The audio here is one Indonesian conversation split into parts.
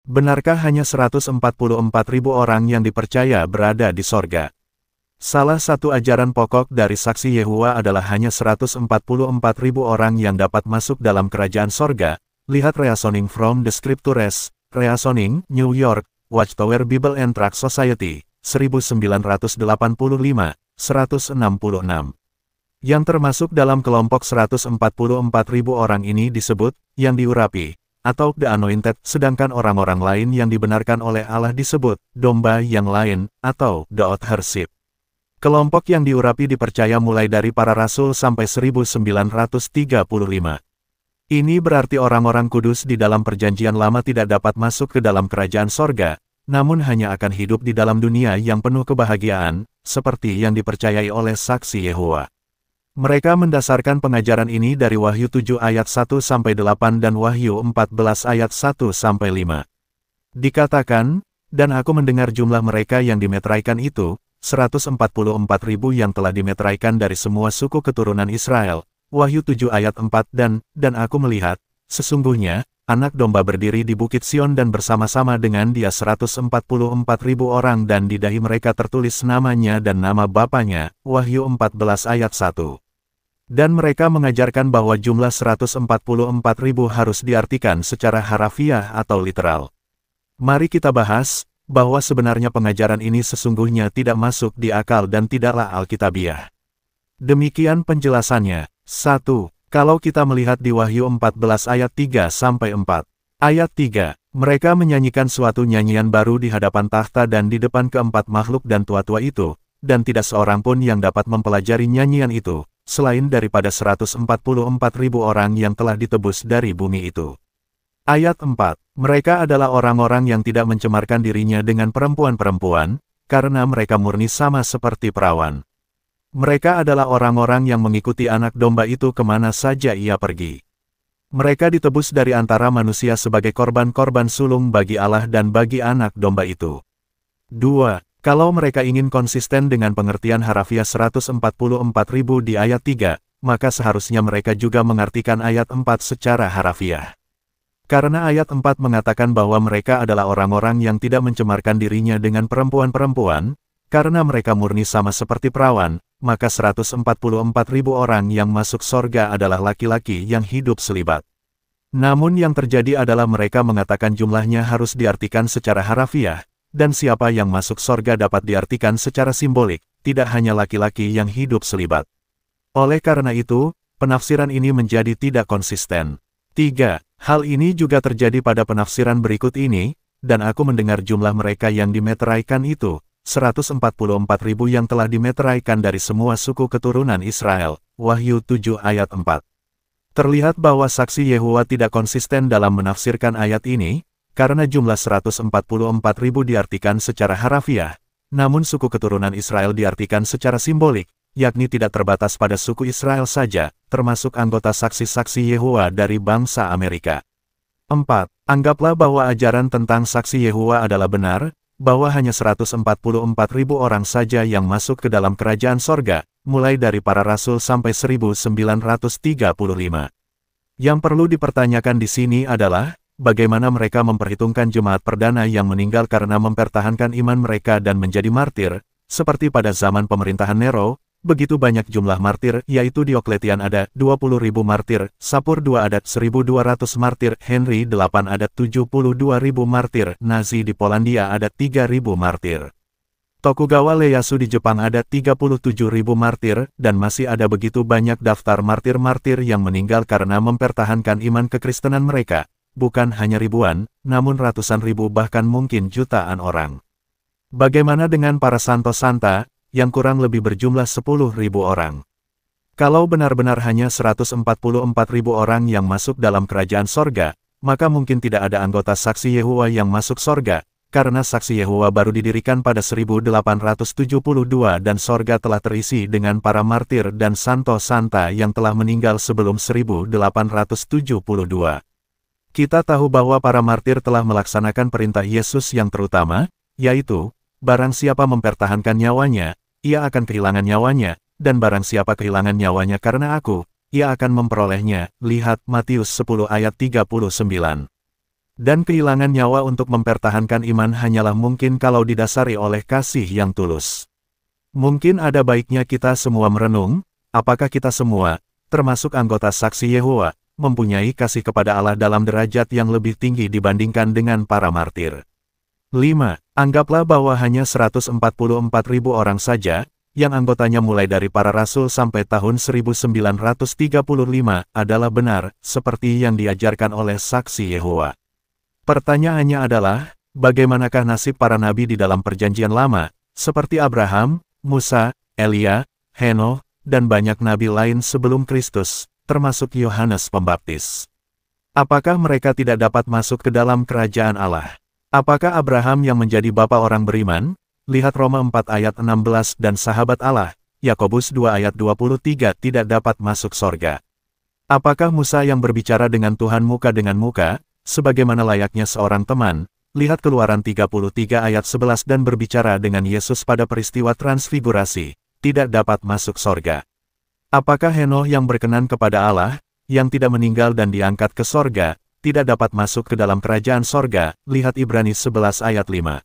Benarkah hanya 144.000 orang yang dipercaya berada di sorga? Salah satu ajaran pokok dari saksi Yehuwa adalah hanya 144.000 orang yang dapat masuk dalam kerajaan sorga. Lihat Reasoning from the Scriptures, Reasoning, New York, Watchtower Bible and Tract Society, 1985, 166. Yang termasuk dalam kelompok 144.000 orang ini disebut, yang diurapi, atau the anointed, sedangkan orang-orang lain yang dibenarkan oleh Allah disebut, domba yang lain, atau the authorship. Kelompok yang diurapi dipercaya mulai dari para rasul sampai 1935. Ini berarti orang-orang kudus di dalam perjanjian lama tidak dapat masuk ke dalam kerajaan sorga, namun hanya akan hidup di dalam dunia yang penuh kebahagiaan, seperti yang dipercayai oleh saksi Yehuwa. Mereka mendasarkan pengajaran ini dari Wahyu 7 ayat 1-8 dan Wahyu 14 ayat 1-5. Dikatakan, dan aku mendengar jumlah mereka yang dimeteraikan itu, 144.000 yang telah dimeteraikan dari semua suku keturunan Israel. Wahyu 7 ayat 4 dan aku melihat, sesungguhnya, anak domba berdiri di Bukit Sion dan bersama-sama dengan dia 144.000 orang dan di dahi mereka tertulis namanya dan nama Bapanya. Wahyu 14 ayat 1. Dan mereka mengajarkan bahwa jumlah 144.000 harus diartikan secara harafiah atau literal. Mari kita bahas, bahwa sebenarnya pengajaran ini sesungguhnya tidak masuk di akal dan tidaklah alkitabiah. Demikian penjelasannya. 1. Kalau kita melihat di Wahyu 14 ayat 3-4. Ayat 3. Mereka menyanyikan suatu nyanyian baru di hadapan takhta dan di depan keempat makhluk dan tua-tua itu, dan tidak seorang pun yang dapat mempelajari nyanyian itu, selain daripada 144.000 orang yang telah ditebus dari bumi itu. Ayat 4. Mereka adalah orang-orang yang tidak mencemarkan dirinya dengan perempuan-perempuan, karena mereka murni sama seperti perawan. Mereka adalah orang-orang yang mengikuti anak domba itu kemana saja ia pergi. Mereka ditebus dari antara manusia sebagai korban-korban sulung bagi Allah dan bagi anak domba itu. 2. Kalau mereka ingin konsisten dengan pengertian harafiah 144.000 di ayat 3, maka seharusnya mereka juga mengartikan ayat 4 secara harafiah. Karena ayat 4 mengatakan bahwa mereka adalah orang-orang yang tidak mencemarkan dirinya dengan perempuan-perempuan, karena mereka murni sama seperti perawan, maka 144.000 orang yang masuk sorga adalah laki-laki yang hidup selibat. Namun yang terjadi adalah mereka mengatakan jumlahnya harus diartikan secara harafiah, dan siapa yang masuk sorga dapat diartikan secara simbolik, tidak hanya laki-laki yang hidup selibat. Oleh karena itu, penafsiran ini menjadi tidak konsisten. 3. Hal ini juga terjadi pada penafsiran berikut ini, dan aku mendengar jumlah mereka yang dimeteraikan itu, 144.000 yang telah dimeteraikan dari semua suku keturunan Israel. Wahyu 7 ayat 4. Terlihat bahwa saksi Yehuwa tidak konsisten dalam menafsirkan ayat ini, karena jumlah 144.000 diartikan secara harafiah, namun suku keturunan Israel diartikan secara simbolik, yakni tidak terbatas pada suku Israel saja, termasuk anggota saksi-saksi Yehuwa dari bangsa Amerika. 4. Anggaplah bahwa ajaran tentang saksi Yehuwa adalah benar, bahwa hanya 144.000 orang saja yang masuk ke dalam kerajaan sorga, mulai dari para rasul sampai 1935. Yang perlu dipertanyakan di sini adalah, bagaimana mereka memperhitungkan jemaat perdana yang meninggal karena mempertahankan iman mereka dan menjadi martir, seperti pada zaman pemerintahan Nero, begitu banyak jumlah martir, yaitu Diokletian ada 20.000 martir, Sapur II ada 1.200 martir, Henry VIII ada 72.000 martir, Nazi di Polandia ada 3.000 martir. Tokugawa Ieyasu di Jepang ada 37.000 martir, dan masih ada begitu banyak daftar martir-martir yang meninggal karena mempertahankan iman kekristenan mereka. Bukan hanya ribuan, namun ratusan ribu bahkan mungkin jutaan orang. Bagaimana dengan para santo-santa, yang kurang lebih berjumlah 10.000 orang? Kalau benar-benar hanya 144.000 orang yang masuk dalam kerajaan sorga, maka mungkin tidak ada anggota saksi Yehuwa yang masuk sorga, karena saksi Yehuwa baru didirikan pada 1872 dan sorga telah terisi dengan para martir dan santo-santa yang telah meninggal sebelum 1872. Kita tahu bahwa para martir telah melaksanakan perintah Yesus yang terutama, yaitu, barang siapa mempertahankan nyawanya, ia akan kehilangan nyawanya, dan barang siapa kehilangan nyawanya karena aku, ia akan memperolehnya. Lihat Matius 10 ayat 39. Dan kehilangan nyawa untuk mempertahankan iman hanyalah mungkin kalau didasari oleh kasih yang tulus. Mungkin ada baiknya kita semua merenung, apakah kita semua, termasuk anggota Saksi Yehowa, mempunyai kasih kepada Allah dalam derajat yang lebih tinggi dibandingkan dengan para martir. 5. Anggaplah bahwa hanya 144.000 orang saja, yang anggotanya mulai dari para rasul sampai tahun 1935, adalah benar, seperti yang diajarkan oleh Saksi Yehowa. Pertanyaannya adalah, bagaimanakah nasib para nabi di dalam Perjanjian Lama, seperti Abraham, Musa, Elia, Henoh, dan banyak nabi lain sebelum Kristus, termasuk Yohanes Pembaptis? Apakah mereka tidak dapat masuk ke dalam kerajaan Allah? Apakah Abraham yang menjadi bapa orang beriman? Lihat Roma 4 ayat 16 dan sahabat Allah, Yakobus 2 ayat 23 tidak dapat masuk sorga. Apakah Musa yang berbicara dengan Tuhan muka dengan muka, sebagaimana layaknya seorang teman, lihat Keluaran 33 ayat 11 dan berbicara dengan Yesus pada peristiwa transfigurasi, tidak dapat masuk sorga? Apakah Henoh yang berkenan kepada Allah, yang tidak meninggal dan diangkat ke sorga, tidak dapat masuk ke dalam kerajaan sorga? Lihat Ibrani 11 ayat 5.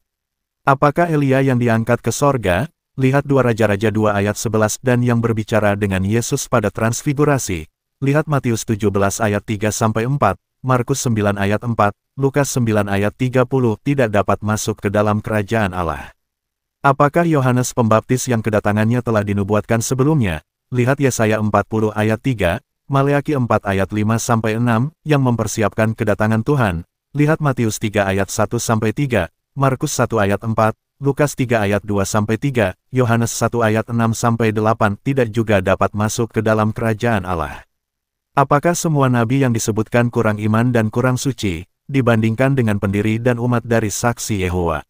Apakah Elia yang diangkat ke sorga? Lihat 2 Raja-Raja 2 ayat 11 dan yang berbicara dengan Yesus pada transfigurasi. Lihat Matius 17 ayat 3-4, Markus 9 ayat 4, Lukas 9 ayat 30 tidak dapat masuk ke dalam kerajaan Allah. Apakah Yohanes Pembaptis yang kedatangannya telah dinubuatkan sebelumnya? Lihat Yesaya 40 ayat 3, Maleaki 4 ayat 5-6 yang mempersiapkan kedatangan Tuhan. Lihat Matius 3 ayat 1-3, Markus 1 ayat 4, Lukas 3 ayat 2-3, Yohanes 1 ayat 6-8 tidak juga dapat masuk ke dalam kerajaan Allah. Apakah semua nabi yang disebutkan kurang iman dan kurang suci, dibandingkan dengan pendiri dan umat dari Saksi Yehowa?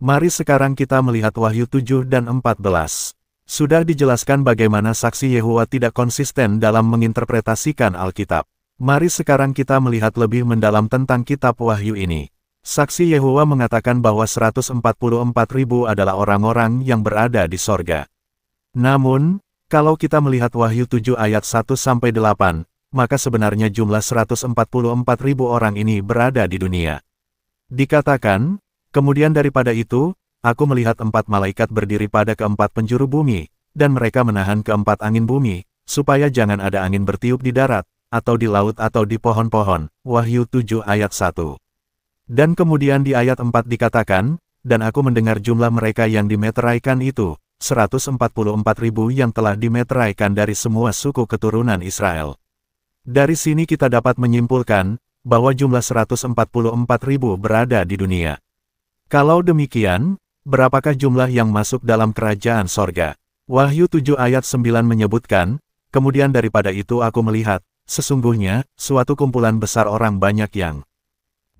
Mari sekarang kita melihat Wahyu 7 dan 14. Sudah dijelaskan bagaimana Saksi Yehowa tidak konsisten dalam menginterpretasikan Alkitab. Mari sekarang kita melihat lebih mendalam tentang kitab Wahyu ini. Saksi Yehowa mengatakan bahwa 144.000 adalah orang-orang yang berada di sorga. Namun, kalau kita melihat Wahyu 7 ayat 1-8, maka sebenarnya jumlah 144.000 orang ini berada di dunia. Dikatakan, kemudian daripada itu, aku melihat 4 malaikat berdiri pada keempat penjuru bumi, dan mereka menahan keempat angin bumi, supaya jangan ada angin bertiup di darat, atau di laut atau di pohon-pohon. Wahyu 7 ayat 1. Dan kemudian di ayat 4 dikatakan, dan aku mendengar jumlah mereka yang dimeteraikan itu, 144.000 yang telah dimeteraikan dari semua suku keturunan Israel. Dari sini kita dapat menyimpulkan, bahwa jumlah 144.000 berada di dunia. Kalau demikian, berapakah jumlah yang masuk dalam kerajaan sorga? Wahyu 7 ayat 9 menyebutkan, kemudian daripada itu aku melihat, sesungguhnya, suatu kumpulan besar orang banyak yang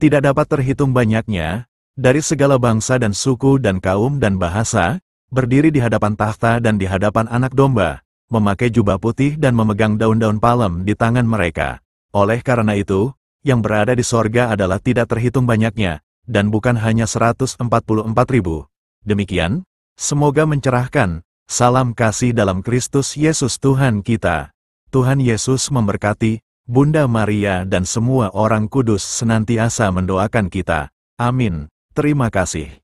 tidak dapat terhitung banyaknya, dari segala bangsa dan suku dan kaum dan bahasa, berdiri di hadapan takhta dan di hadapan Anak Domba, memakai jubah putih dan memegang daun-daun palem di tangan mereka. Oleh karena itu, yang berada di sorga adalah tidak terhitung banyaknya, dan bukan hanya 144.000. Demikian, semoga mencerahkan, salam kasih dalam Kristus Yesus Tuhan kita. Tuhan Yesus memberkati, Bunda Maria dan semua orang kudus senantiasa mendoakan kita. Amin. Terima kasih.